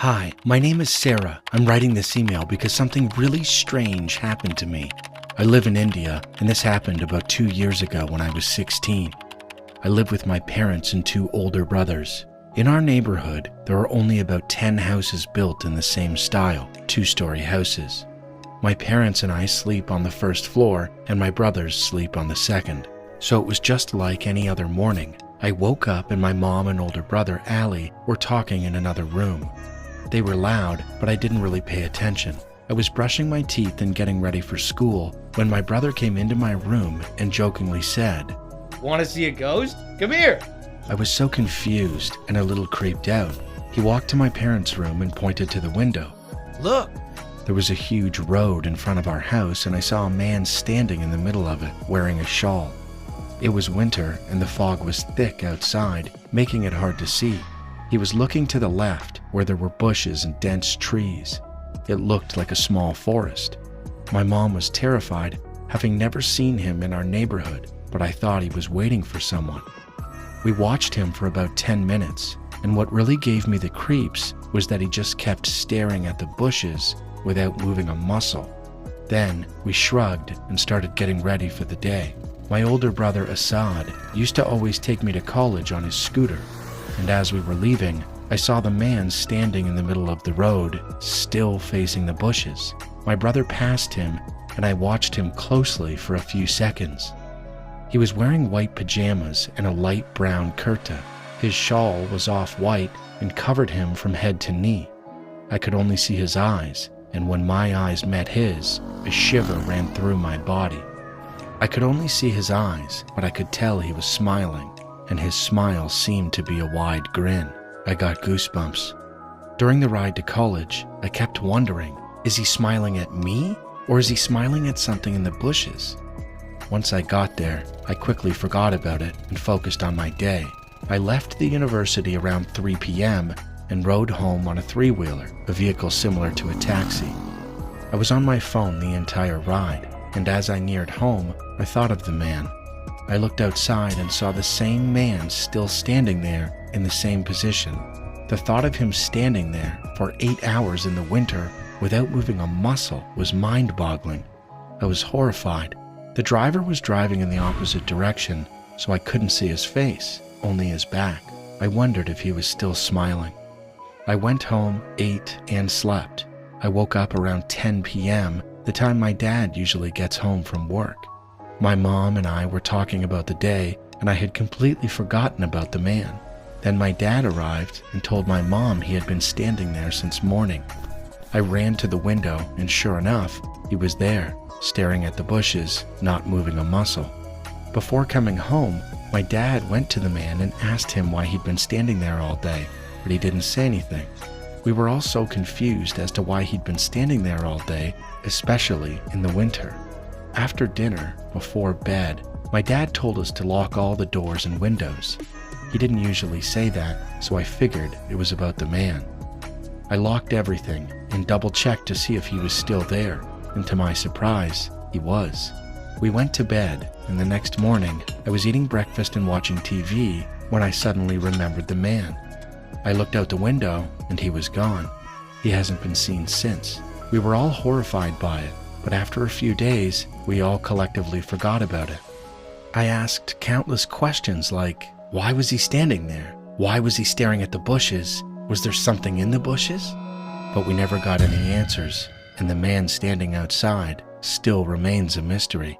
Hi, my name is Sarah. I'm writing this email because something really strange happened to me. I live in India, and this happened about 2 years ago when I was 16. I live with my parents and 2 older brothers. In our neighborhood, there are only about 10 houses built in the same style, 2-story houses. My parents and I sleep on the first floor, and my brothers sleep on the second. So it was just like any other morning. I woke up and my mom and older brother, Ali, were talking in another room. They were loud, but I didn't really pay attention. I was brushing my teeth and getting ready for school when my brother came into my room and jokingly said, "Want to see a ghost? Come here." I was so confused and a little creeped out. He walked to my parents' room and pointed to the window. "Look." There was a huge road in front of our house, and I saw a man standing in the middle of it, wearing a shawl. It was winter and the fog was thick outside, making it hard to see. He was looking to the left, where there were bushes and dense trees. It looked like a small forest. My mom was terrified, having never seen him in our neighborhood, but I thought he was waiting for someone. We watched him for about 10 minutes, and what really gave me the creeps was that he just kept staring at the bushes without moving a muscle. Then we shrugged and started getting ready for the day. My older brother Assad used to always take me to college on his scooter, and as we were leaving, I saw the man standing in the middle of the road, still facing the bushes. My brother passed him, and I watched him closely for a few seconds. He was wearing white pajamas and a light brown kurta. His shawl was off-white and covered him from head to knee. I could only see his eyes, and when my eyes met his, a shiver ran through my body. I could only see his eyes, but I could tell he was smiling, and his smile seemed to be a wide grin. I got goosebumps. During the ride to college, I kept wondering, is he smiling at me, or is he smiling at something in the bushes? Once I got there, I quickly forgot about it and focused on my day. I left the university around 3 p.m. and rode home on a 3-wheeler, a vehicle similar to a taxi. I was on my phone the entire ride, and as I neared home, I thought of the man. I looked outside and saw the same man still standing there in the same position. The thought of him standing there for 8 hours in the winter without moving a muscle was mind-boggling. I was horrified. The driver was driving in the opposite direction, so I couldn't see his face, only his back. I wondered if he was still smiling. I went home, ate, and slept. I woke up around 10 p.m., the time my dad usually gets home from work. My mom and I were talking about the day, and I had completely forgotten about the man. Then my dad arrived and told my mom he had been standing there since morning. I ran to the window, and sure enough, he was there, staring at the bushes, not moving a muscle. Before coming home, my dad went to the man and asked him why he'd been standing there all day, but he didn't say anything. We were all so confused as to why he'd been standing there all day, especially in the winter. After dinner, before bed, my dad told us to lock all the doors and windows. He didn't usually say that, so I figured it was about the man. I locked everything and double-checked to see if he was still there, and to my surprise, he was. We went to bed, and the next morning, I was eating breakfast and watching TV when I suddenly remembered the man. I looked out the window, and he was gone. He hasn't been seen since. We were all horrified by it, but after a few days, we all collectively forgot about it. I asked countless questions like, why was he standing there? Why was he staring at the bushes? Was there something in the bushes? But we never got any answers, and the man standing outside still remains a mystery.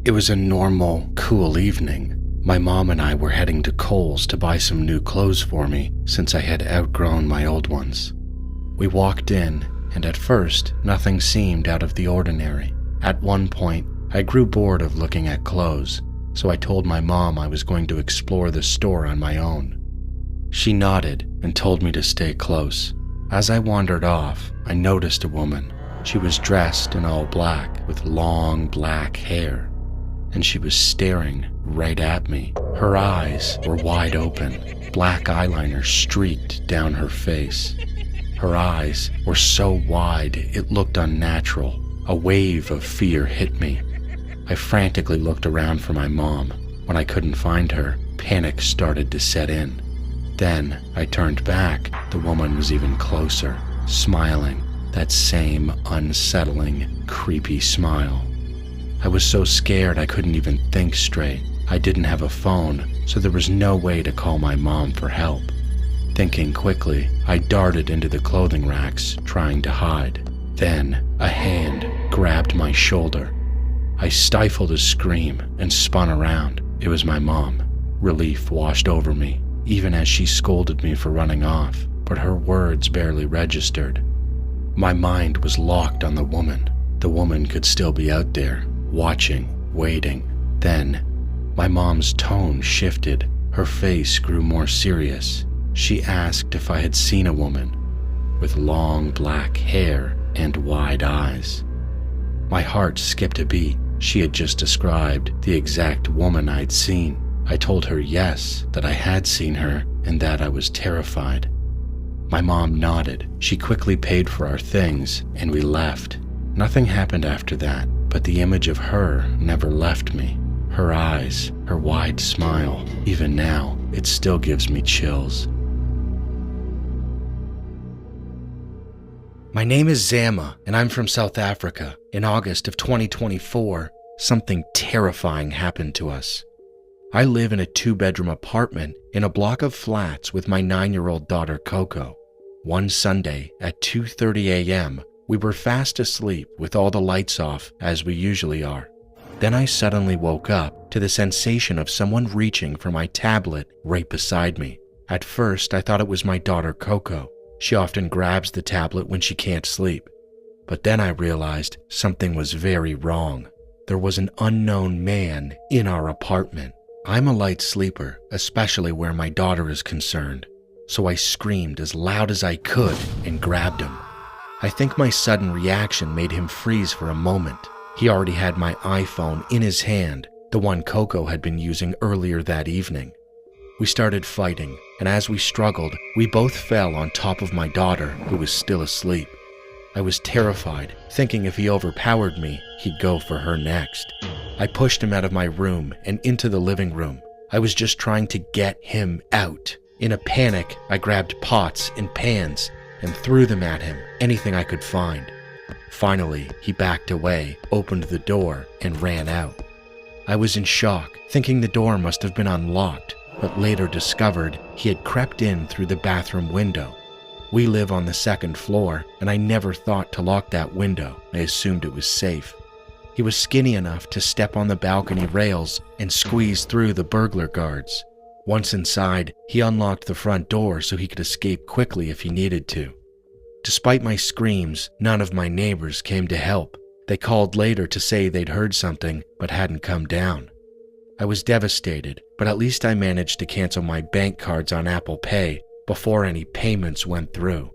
It was a normal, cool evening. My mom and I were heading to Kohl's to buy some new clothes for me since I had outgrown my old ones. We walked in, and at first, nothing seemed out of the ordinary. At one point, I grew bored of looking at clothes, so I told my mom I was going to explore the store on my own. She nodded and told me to stay close. As I wandered off, I noticed a woman. She was dressed in all black with long black hair, and she was staring right at me. Her eyes were wide open, black eyeliner streaked down her face. Her eyes were so wide it looked unnatural. A wave of fear hit me. I frantically looked around for my mom. When I couldn't find her, panic started to set in. Then I turned back. The woman was even closer, smiling, that same unsettling, creepy smile. I was so scared I couldn't even think straight. I didn't have a phone, so there was no way to call my mom for help. Thinking quickly, I darted into the clothing racks, trying to hide. Then, a hand grabbed my shoulder. I stifled a scream and spun around. It was my mom. Relief washed over me, even as she scolded me for running off, but her words barely registered. My mind was locked on the woman. The woman could still be out there, watching, waiting. Then, my mom's tone shifted. Her face grew more serious. She asked if I had seen a woman with long black hair and wide eyes. My heart skipped a beat. She had just described the exact woman I'd seen. I told her yes, that I had seen her and that I was terrified. My mom nodded. She quickly paid for our things and we left. Nothing happened after that, but the image of her never left me. Her eyes, her wide smile, even now, it still gives me chills. My name is Zama, and I'm from South Africa. In August of 2024, something terrifying happened to us. I live in a 2-bedroom apartment in a block of flats with my 9-year-old daughter Coco. One Sunday at 2:30 a.m., we were fast asleep with all the lights off, as we usually are. Then I suddenly woke up to the sensation of someone reaching for my tablet right beside me. At first, I thought it was my daughter Coco. She often grabs the tablet when she can't sleep. But then I realized something was very wrong. There was an unknown man in our apartment. I'm a light sleeper, especially where my daughter is concerned, so I screamed as loud as I could and grabbed him. I think my sudden reaction made him freeze for a moment. He already had my iPhone in his hand, the one Coco had been using earlier that evening. We started fighting, and as we struggled, we both fell on top of my daughter, who was still asleep. I was terrified, thinking if he overpowered me, he'd go for her next. I pushed him out of my room and into the living room. I was just trying to get him out. In a panic, I grabbed pots and pans and threw them at him, anything I could find. Finally, he backed away, opened the door, and ran out. I was in shock, thinking the door must have been unlocked, but later discovered he had crept in through the bathroom window. We live on the 2nd floor, and I never thought to lock that window. I assumed it was safe. He was skinny enough to step on the balcony rails and squeeze through the burglar guards. Once inside, he unlocked the front door so he could escape quickly if he needed to. Despite my screams, none of my neighbors came to help. They called later to say they'd heard something, but hadn't come down. I was devastated, but at least I managed to cancel my bank cards on Apple Pay before any payments went through.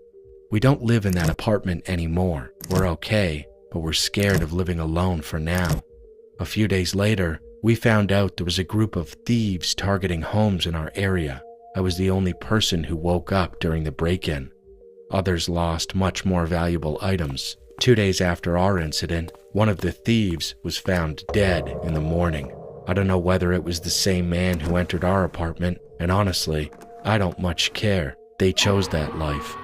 We don't live in that apartment anymore. We're okay, but we're scared of living alone for now. A few days later, we found out there was a group of thieves targeting homes in our area. I was the only person who woke up during the break-in. Others lost much more valuable items. 2 days after our incident, one of the thieves was found dead in the morning. I don't know whether it was the same man who entered our apartment, and honestly, I don't much care. They chose that life.